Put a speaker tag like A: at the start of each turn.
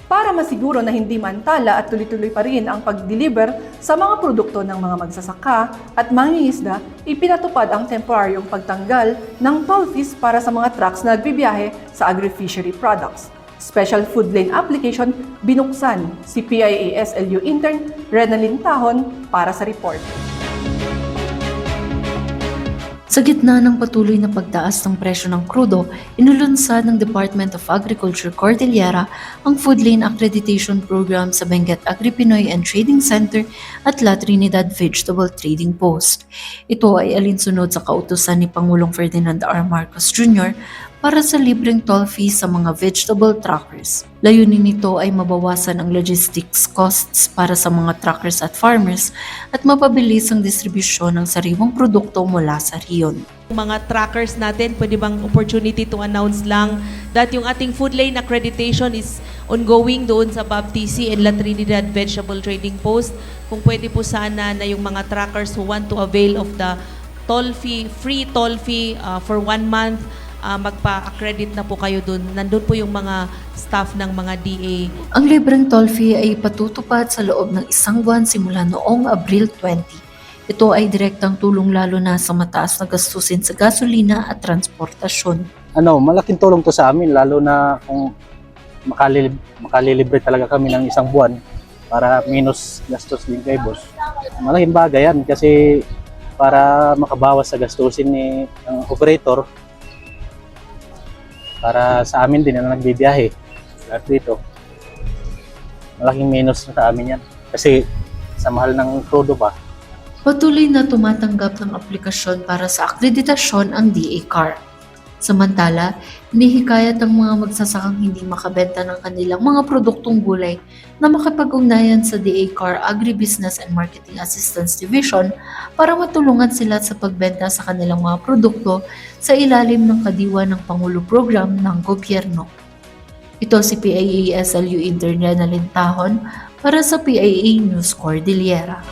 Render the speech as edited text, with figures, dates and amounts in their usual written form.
A: para masiguro na hindi maantala at tuloy-tuloy pa rin ang pag-deliver sa mga produkto ng mga magsasaka at mangingisda, ipinatupad ang temporaryong pagtanggal ng toll fees para sa mga trucks na nagbibiyahe sa agri-fishery products. Special Food Lane Application binuksan si PIASLU intern Renalyn Tahon para sa report.
B: Sa gitna ng patuloy na pagtaas ng presyo ng krudo, inulunsad ng Department of Agriculture Cordillera ang Food Lane Accreditation Program sa Benguet Agri-Pinoy and Trading Center at La Trinidad Vegetable Trading Post. Ito ay alinsunod sa kautusan ni Pangulong Ferdinand R. Marcos Jr. para sa libreng toll fee sa mga vegetable truckers. Layunin nito ay mabawasan ang logistics costs para sa mga truckers at farmers at mapabilis ang distribusyon ng sariwang produkto mula sa riyon.
C: Mga trackers natin, pwede bang opportunity to announce lang that yung ating food lane accreditation is ongoing doon sa BABTC and La Trinidad Vegetable Trading Post. Kung pwede po sana na yung mga trackers who want to avail of the toll fee, free toll fee for 1 month, magpa-accredit na po kayo doon. Nandun po yung mga staff ng mga DA.
B: Ang libreng toll fee ay patutupad sa loob ng 1 buwan simula noong Abril 20. Ito ay direktang tulong lalo na sa mataas na gastusin sa gasolina at transportasyon.
D: Malaking tulong to sa amin lalo na kung makalilibre talaga kami ng 1 buwan para minus gastos din kay boss. Malaking bagay yan kasi para makabawas sa gastusin ng operator para sa amin din na nagbibiyahe. At dito, malaking minus na sa amin yan kasi sa mahal ng krudo pa.
B: Patuloy na tumatanggap ng aplikasyon para sa akreditasyon ang DA-CAR. Samantala, hinihikayat ang mga magsasakang hindi makabenta ng kanilang mga produktong gulay na makipag-ugnayan sa DA-CAR Agribusiness and Marketing Assistance Division para matulungan sila sa pagbenta sa kanilang mga produkto sa ilalim ng kadiwa ng Pangulo Program ng gobyerno. Ito si PIASLU intern Renalyn Tahon para sa PIA News Cordillera.